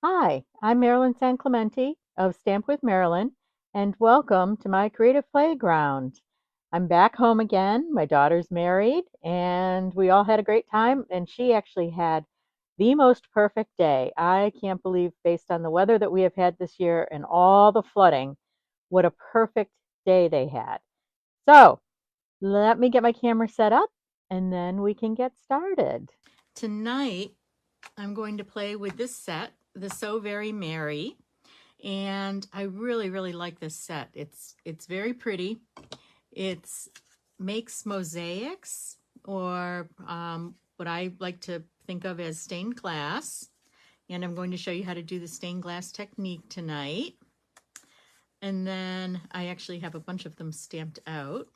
Hi, I'm Marilyn San Clemente of Stamp with Marilyn, and welcome to my creative playground. I'm back home again. My daughter's married, and we all had a great time, and she actually had the most perfect day. I can't believe, based on the weather that we have had this year and all the flooding, what a perfect day they had. So, let me get my camera set up, and then we can get started. Tonight, I'm going to play with this set, the So Very Merry. And I really, really like this set. It's very pretty. It's makes mosaics, or what I like to think of as stained glass. And I'm going to show you how to do the stained glass technique tonight. And then I actually have a bunch of them stamped out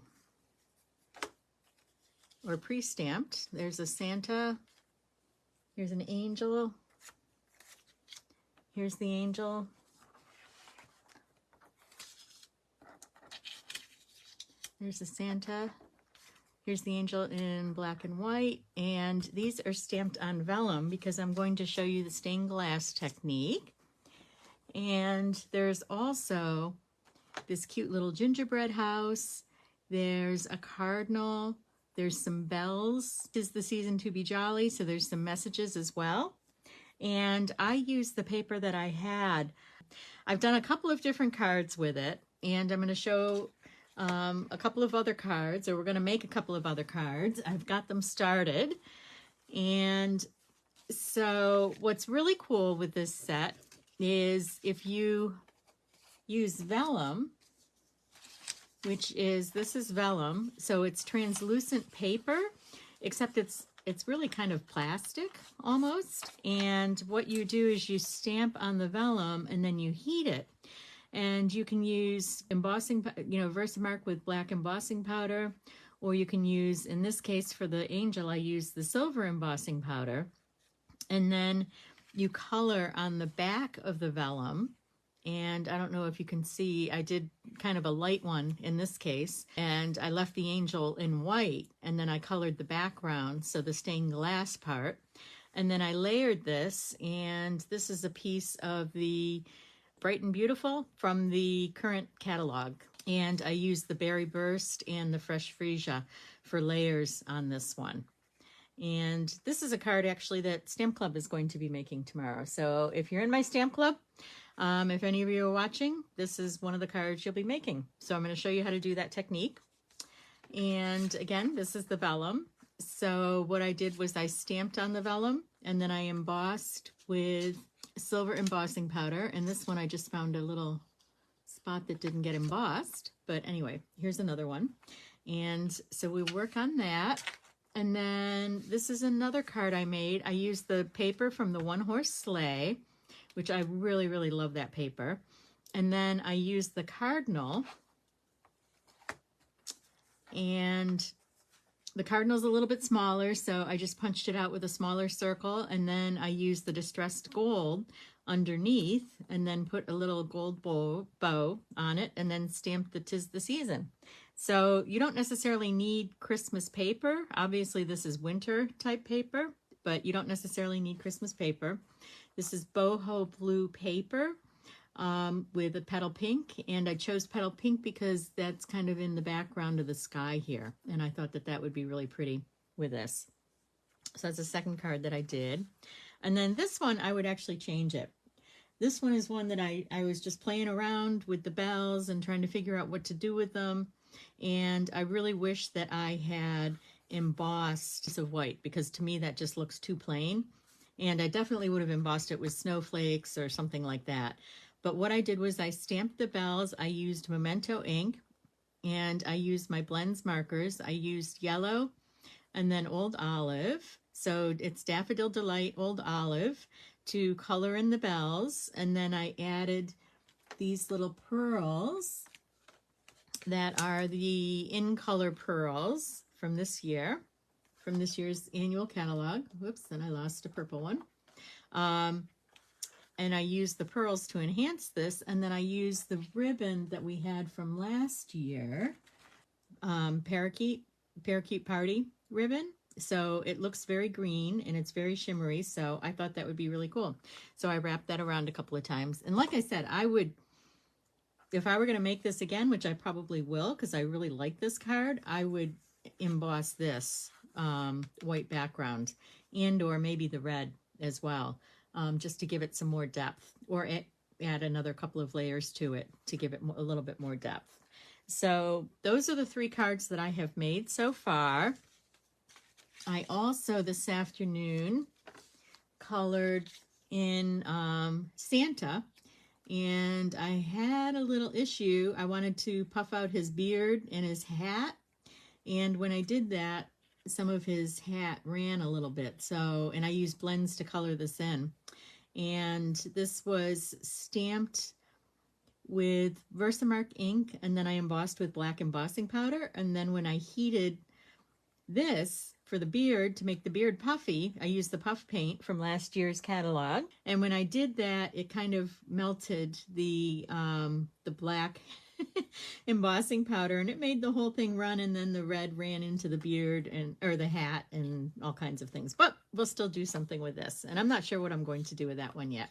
or pre-stamped. There's a Santa. Here's an angel. Here's the angel. There's a Santa. Here's the angel in black and white, and these are stamped on vellum because I'm going to show you the stained glass technique. And there's also this cute little gingerbread house. There's a cardinal. There's some bells. This is the season to be jolly, so there's some messages as well. And I used the paper that I had. I've done a couple of different cards with it, and I'm going to show a couple of other cards, or we're going to make a couple of other cards. I've got them started. And so what's really cool with this set is if you use vellum, this is vellum, so it's translucent paper, except it's really kind of plastic almost. And what you do is you stamp on the vellum and then you heat it. And you can use embossing, Versamark with black embossing powder, or you can use, in this case for the angel, I use the silver embossing powder. And then you color on the back of the vellum. And I don't know if you can see, I did kind of a light one in this case, and I left the angel in white, and then I colored the background, so the stained glass part. And then I layered this, and this is a piece of the Bright and Beautiful from the current catalog. And I used the Berry Burst and the Fresh Freesia for layers on this one. And this is a card actually that Stamp Club is going to be making tomorrow. So if you're in my Stamp Club, if any of you are watching, this is one of the cards you'll be making. So I'm going to show you how to do that technique. And again, this is the vellum. So what I did was I stamped on the vellum, and then I embossed with silver embossing powder. And this one I just found a little spot that didn't get embossed. But anyway, here's another one. And so we work on that. And then this is another card I made. I used the paper from the One Horse Sleigh, which I really, really love that paper. And then I used the cardinal, and the cardinal's a little bit smaller, so I just punched it out with a smaller circle, and then I used the distressed gold underneath, and then put a little gold bow on it, and then stamped the "'Tis the Season." So you don't necessarily need Christmas paper. Obviously this is winter type paper, but you don't necessarily need Christmas paper. This is boho blue paper with a petal pink, and I chose petal pink because that's kind of in the background of the sky here, and I thought that that would be really pretty with this. So that's the second card that I did. And then this one, I would actually change it. This one is one that I was just playing around with the bells and trying to figure out what to do with them. And I really wish that I had embossed a piece of white, because to me that just looks too plain. And I definitely would have embossed it with snowflakes or something like that. But what I did was I stamped the bells. I used Memento ink, and I used my blends markers. I used yellow and then Old Olive. So it's Daffodil Delight Old Olive to color in the bells. And then I added these little pearls that are the in color pearls from this year, from this year's annual catalog. Whoops, then I lost a purple one. And I used the pearls to enhance this, and then I used the ribbon that we had from last year, Parakeet Party ribbon, So it looks very green and it's very shimmery. So I thought that would be really cool. So I wrapped that around a couple of times. And like I said, I would, if I were going to make this again, which I probably will, because I really like this card, I would emboss this white background and or maybe the red as well, just to give it some more depth, or add another couple of layers to it to give it a little bit more depth. So those are the 3 cards that I have made so far. I also this afternoon colored in Santa, and I had a little issue. I wanted to puff out his beard and his hat, and when I did that, some of his hat ran a little bit. So, and I used blends to color this in. And this was stamped with Versamark ink, and then I embossed with black embossing powder. And then when I heated this for the beard to make the beard puffy, I used the puff paint from last year's catalog. And when I did that, it kind of melted the black embossing powder, and it made the whole thing run, and then the red ran into the beard and or the hat and all kinds of things. But we'll still do something with this, and I'm not sure what I'm going to do with that one yet.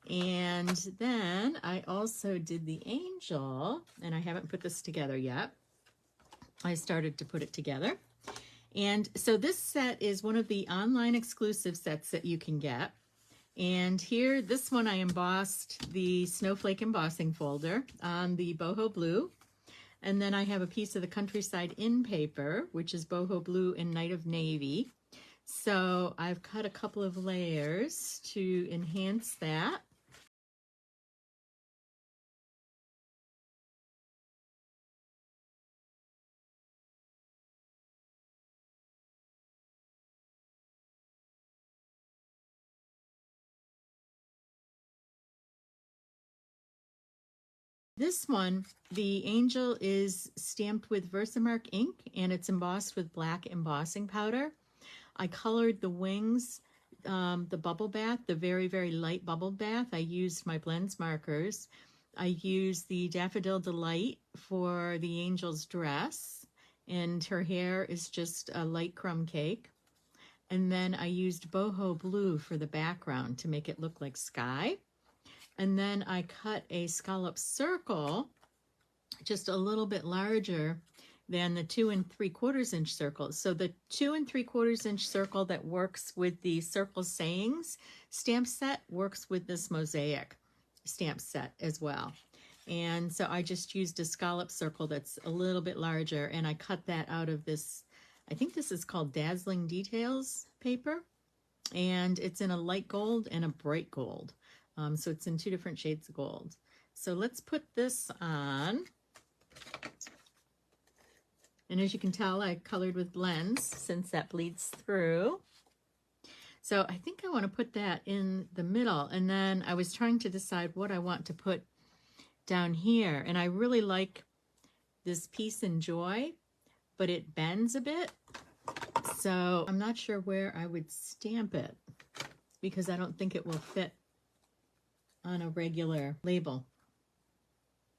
And then I also did the angel, and I haven't put this together yet. I started to put it together. And so this set is one of the online exclusive sets that you can get. And here, this one I embossed the Snowflake embossing folder on the boho blue. And then I have a piece of the Countryside Inn paper, which is boho blue and Night of Navy. So I've cut a couple of layers to enhance that. This one, the angel is stamped with Versamark ink, and it's embossed with black embossing powder. I colored the wings, the bubble bath, the very, very light bubble bath. I used my blends markers. I used the Daffodil Delight for the angel's dress, and her hair is just a light crumb cake. And then I used boho blue for the background to make it look like sky. And then I cut a scallop circle, just a little bit larger than the 2 3/4 inch circle. So the 2 3/4 inch circle that works with the Circle Sayings stamp set works with this mosaic stamp set as well. And so I just used a scallop circle that's a little bit larger, and I cut that out of this, I think this is called Dazzling Details paper, and it's in a light gold and a bright gold. So it's in 2 different shades of gold. So let's put this on. And as you can tell, I colored with blends since that bleeds through. So I think I want to put that in the middle. And then I was trying to decide what I want to put down here. And I really like this Peace and Joy, but it bends a bit. So I'm not sure where I would stamp it, because I don't think it will fit on a regular label.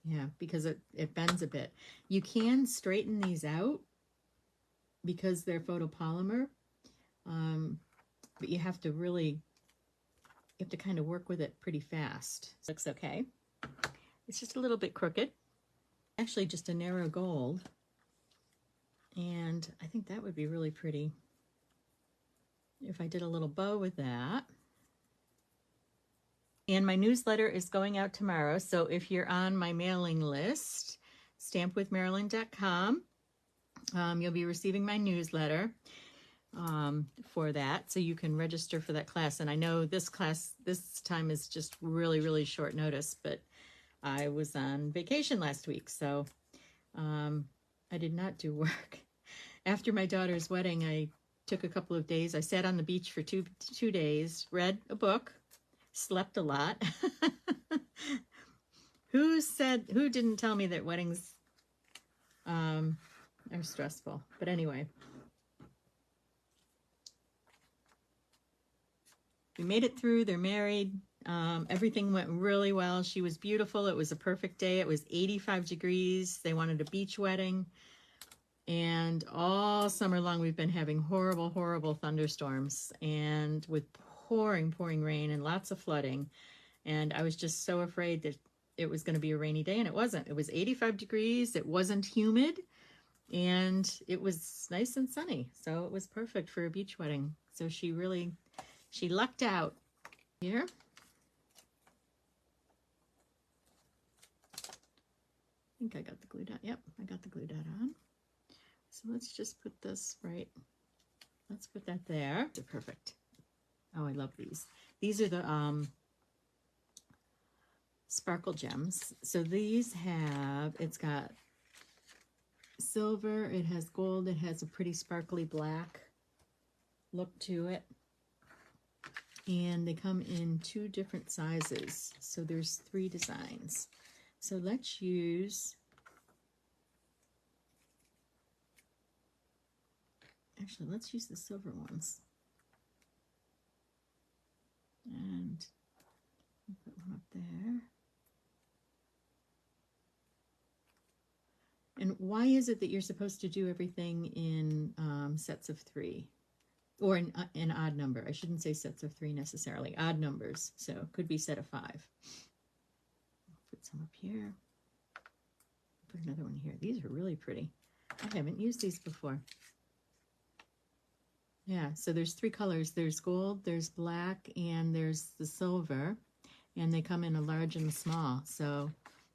Yeah, because it bends a bit. You can straighten these out because they're photopolymer, but you have to kind of work with it pretty fast. It looks okay. It's just a little bit crooked. Actually, just a narrow gold. And I think that would be really pretty if I did a little bow with that. And my newsletter is going out tomorrow. So if you're on my mailing list, stampwithmarilyn.com, you'll be receiving my newsletter for that. So you can register for that class. And I know this class this time is just really, really short notice, but I was on vacation last week. So I did not do work. After my daughter's wedding, I took a couple of days. I sat on the beach for two days, read a book, slept a lot. Who didn't tell me that weddings are stressful? But anyway, we made it through. They're married. Everything went really well. She was beautiful. It was a perfect day. It was 85 degrees. They wanted a beach wedding. And all summer long, we've been having horrible, horrible thunderstorms and with pouring, pouring rain and lots of flooding. And I was just so afraid that it was going to be a rainy day, and it wasn't. It was 85 degrees. It wasn't humid, and it was nice and sunny. So it was perfect for a beach wedding. So she lucked out here. I think I got the glue dot. Yep, I got the glue dot on. So let's just put this right. Let's put that there. They're perfect. Oh, I love these. These are the sparkle gems. So these have, it's got silver, it has gold, it has a pretty sparkly black look to it. And they come in 2 different sizes. So there's 3 designs. So let's use, actually, let's use the silver ones. And put one up there. And why is it that you're supposed to do everything in sets of 3? Or an odd number. I shouldn't say sets of 3 necessarily. Odd numbers. So it could be set of 5. Put some up here. Put another one here. These are really pretty. I haven't used these before. Yeah, so there's 3 colors. There's gold, there's black, and there's the silver. And they come in a large and a small. So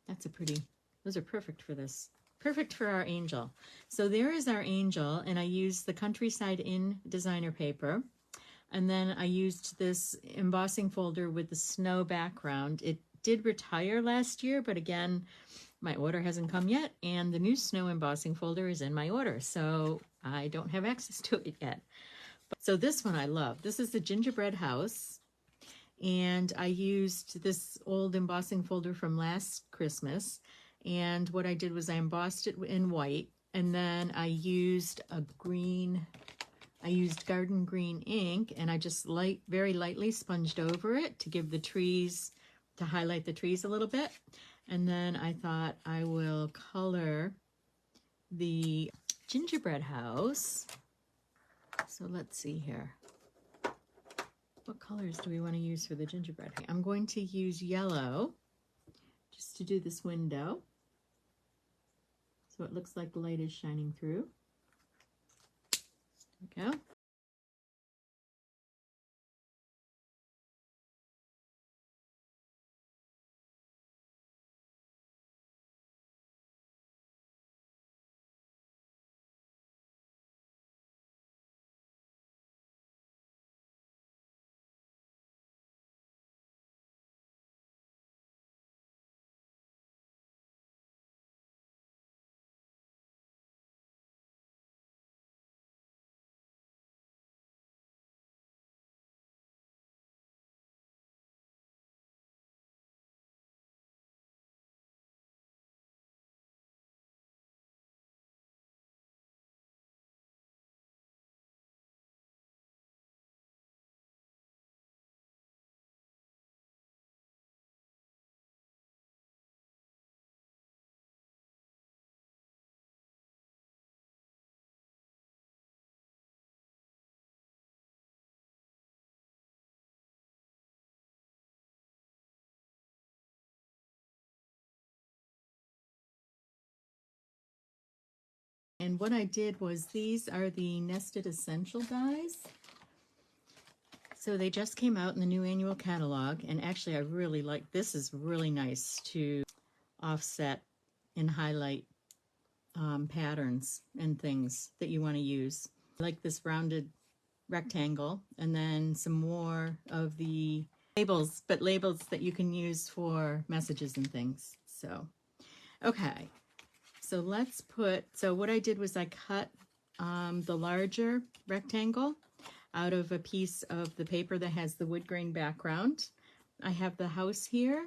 that's a pretty, those are perfect for this. Perfect for our angel. So there is our angel, and I used the Countryside Inn designer paper. And then I used this embossing folder with the snow background. It did retire last year, but again, my order hasn't come yet, and the new snow embossing folder is in my order, so I don't have access to it yet. So this one I love. This is the gingerbread house, and I used this old embossing folder from last Christmas, and what I did was I embossed it in white, and then I used garden green ink, and I just very lightly sponged over it to give the trees, to highlight the trees a little bit. And then I thought I will color the gingerbread house. So let's see here. What colors do we want to use for the gingerbread? I'm going to use yellow just to do this window, so it looks like the light is shining through. There we go. And what I did was, these are the Nested Essential dies. So they just came out in the new annual catalog, and actually I really like, this is really nice to offset and highlight patterns and things that you want to use. I like this rounded rectangle, and then some more of the labels, but labels that you can use for messages and things. So, okay. So let's put, so what I did was I cut the larger rectangle out of a piece of the paper that has the wood grain background. I have the house here.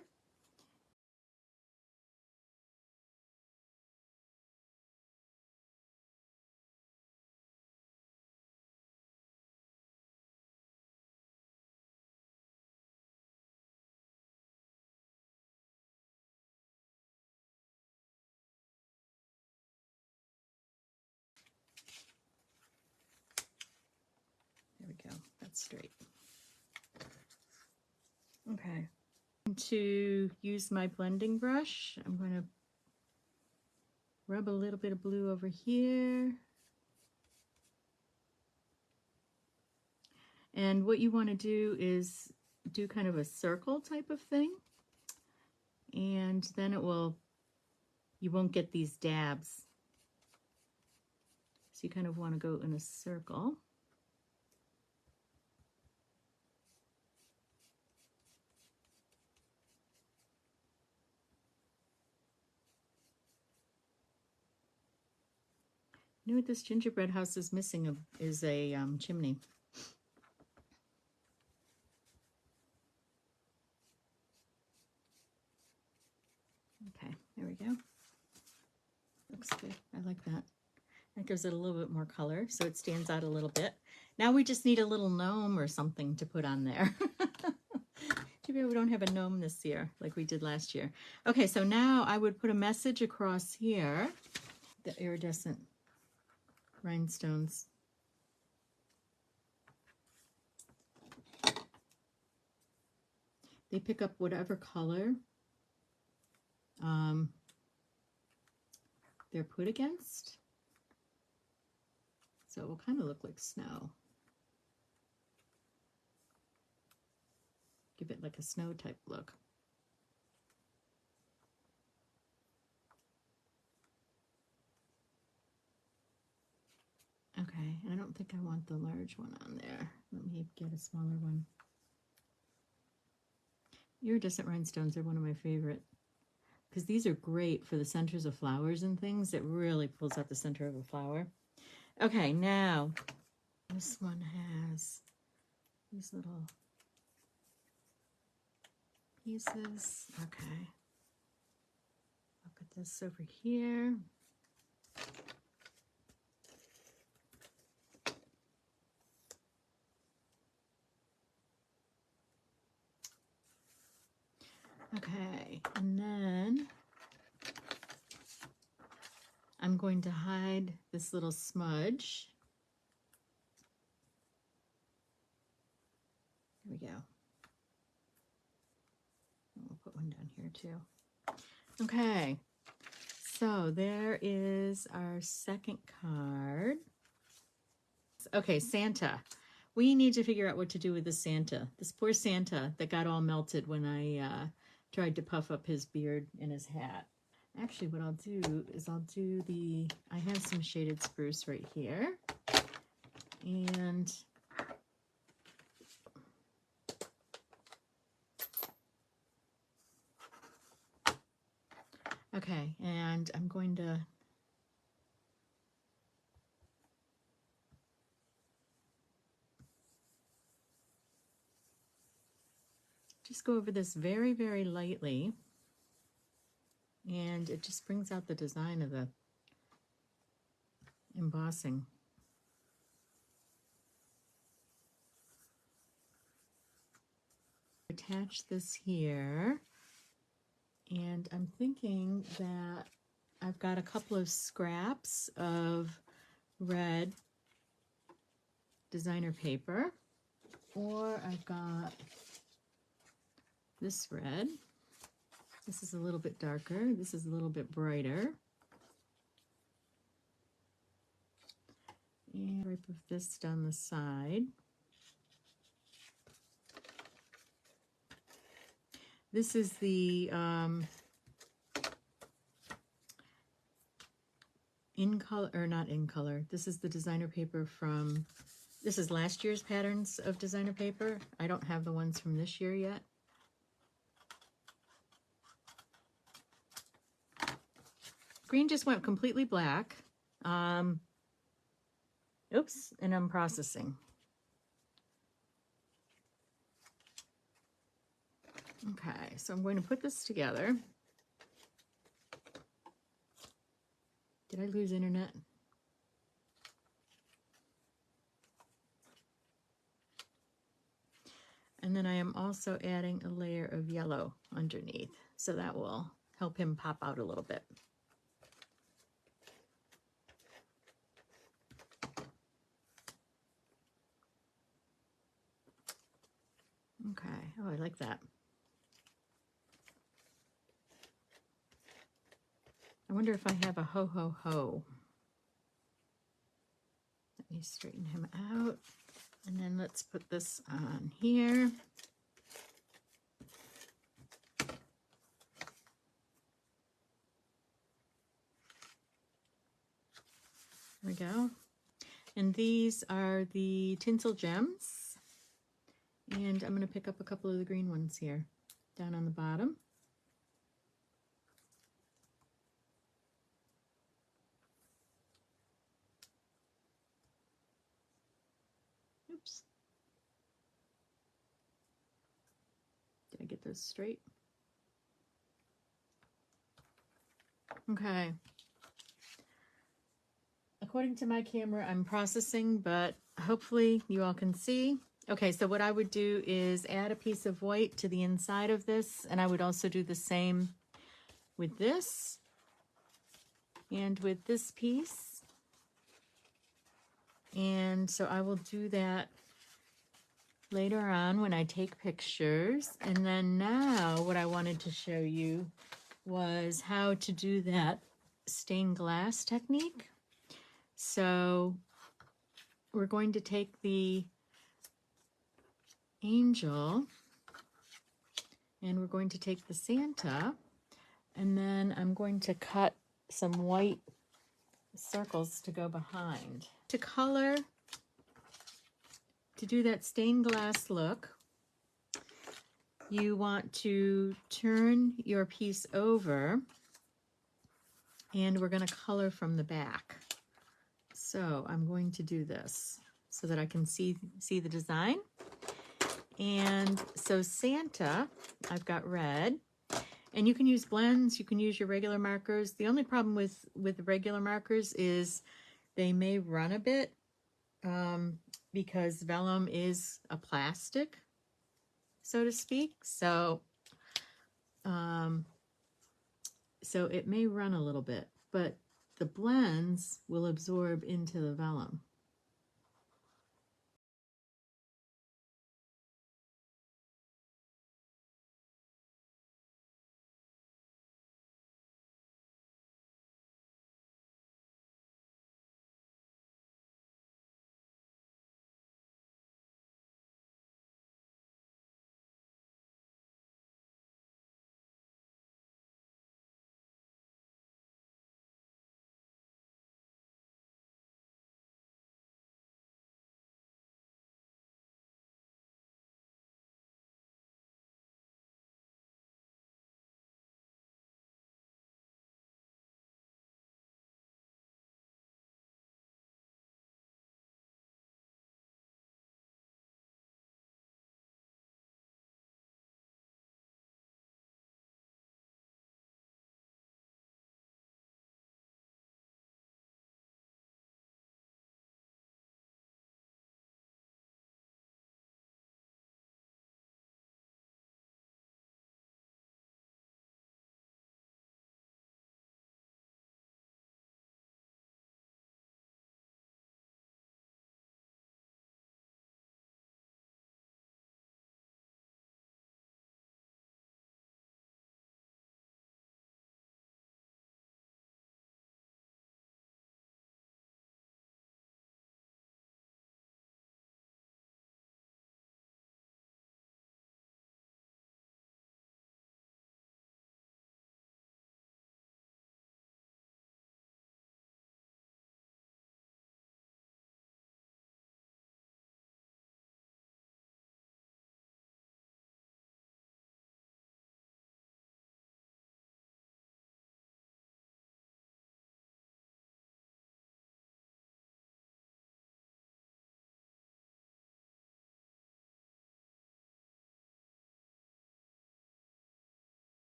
go. That's straight. Okay. To use my blending brush, I'm going to rub a little bit of blue over here. And what you want to do is do kind of a circle type of thing. And then you won't get these dabs. So you kind of want to go in a circle. You know what this gingerbread house is missing is a chimney. Okay, there we go. Looks good. I like that. That gives it a little bit more color so it stands out a little bit. Now we just need a little gnome or something to put on there. Too bad we don't have a gnome this year like we did last year. Okay, so now I would put a message across here. The iridescent rhinestones. They pick up whatever color they're put against. So it will kind of look like snow. Give it like a snow type look. Okay, I don't think I want the large one on there. Let me get a smaller one. Iridescent rhinestones are one of my favorite because these are great for the centers of flowers and things. It really pulls out the center of a flower. Okay, now this one has these little pieces. Okay, I'll put this over here. Okay, and then I'm going to hide this little smudge. There we go. We'll put one down here too. Okay, so there is our second card. Okay, Santa. We need to figure out what to do with this Santa. This poor Santa that got all melted when I tried to puff up his beard and his hat. Actually, what I'll do is I have some shaded spruce right here. And okay, and I'm going to just go over this very, very lightly. And it just brings out the design of the embossing. Attach this here. And I'm thinking that I've got a couple of scraps of red designer paper, or I've got this red. This is a little bit darker. This is a little bit brighter. And right of this down the side. This is the in color, or not in color. This is the designer paper from, this is last year's patterns of designer paper. I don't have the ones from this year yet. Green just went completely black. Oops, and I'm processing. Okay, so I'm going to put this together. Did I lose internet? And then I am also adding a layer of yellow underneath, so that will help him pop out a little bit. Okay. Oh, I like that. I wonder if I have a ho ho ho. Let me straighten him out. And then let's put this on here. There we go. And these are the Tinsel Gems. And I'm going to pick up a couple of the green ones here down on the bottom. Oops. Did I get those straight? Okay. According to my camera, I'm processing, but hopefully you all can see. Okay, so what I would do is add a piece of white to the inside of this, and I would also do the same with this and with this piece. And so I will do that later on when I take pictures. And then now what I wanted to show you was how to do that stained glass technique. So we're going to take the angel and we're going to take the Santa, and then I'm going to cut some white circles to go behind. To color, to do that stained glass look, you want to turn your piece over and we're going to color from the back. So I'm going to do this so that I can see the design. And so Santa, I've got red, and you can use blends, you can use your regular markers. The only problem with regular markers is they may run a bit because vellum is a plastic, so to speak. So, so it may run a little bit, but the blends will absorb into the vellum.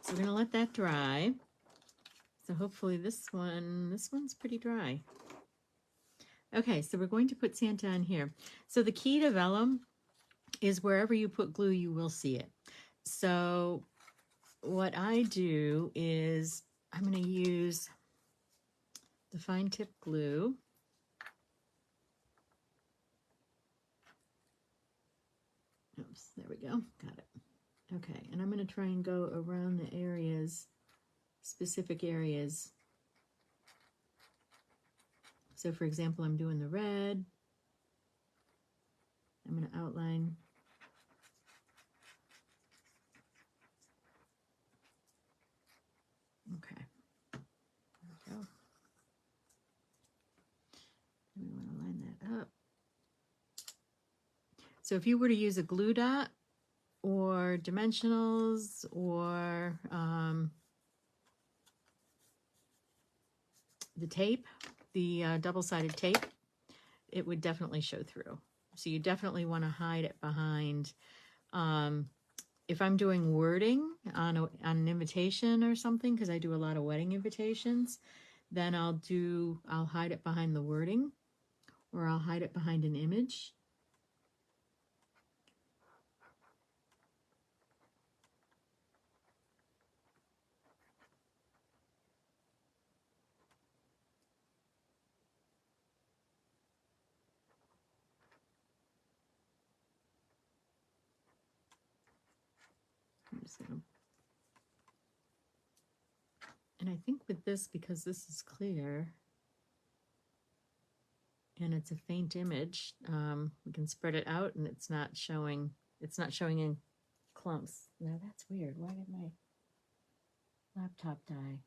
So we're going to let that dry. So hopefully this one's pretty dry. Okay, so we're going to put Santa on here. So the key to vellum is wherever you put glue, you will see it. So what I do is I'm going to use the fine tip glue. Oops, there we go. Got it. Okay, and I'm going to try and go around the areas, specific areas. So for example, I'm doing the red. I'm going to outline. Okay, there we go. And we want to line that up. So if you were to use a glue dot or dimensionals or the tape, the double-sided tape, it would definitely show through. So you definitely want to hide it behind. If I'm doing wording on an invitation or something, because I do a lot of wedding invitations, then I'll hide it behind the wording, or I'll hide it behind an image. I'm just gonna, and I think with this, because this is clear and it's a faint image, we can spread it out and it's not showing in clumps. Now that's weird. Why did my laptop die?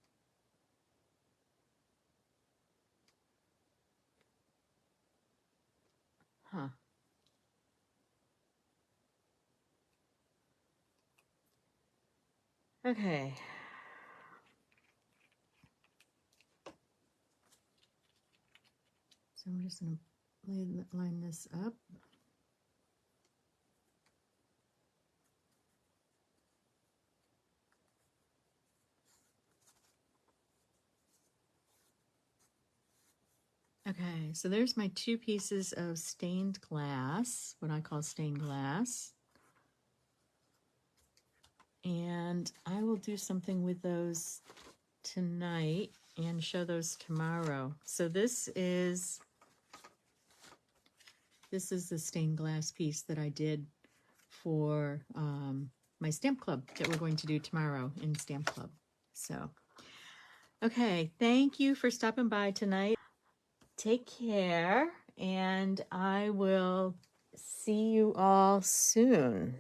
Huh. Okay. So I'm just going to line this up. Okay, so there's my 2 pieces of stained glass, what I call stained glass. And I will do something with those tonight and show those tomorrow. So this is the stained glass piece that I did for my stamp club that we're going to do tomorrow in Stamp Club. So, okay, thank you for stopping by tonight. Take care, and I will see you all soon.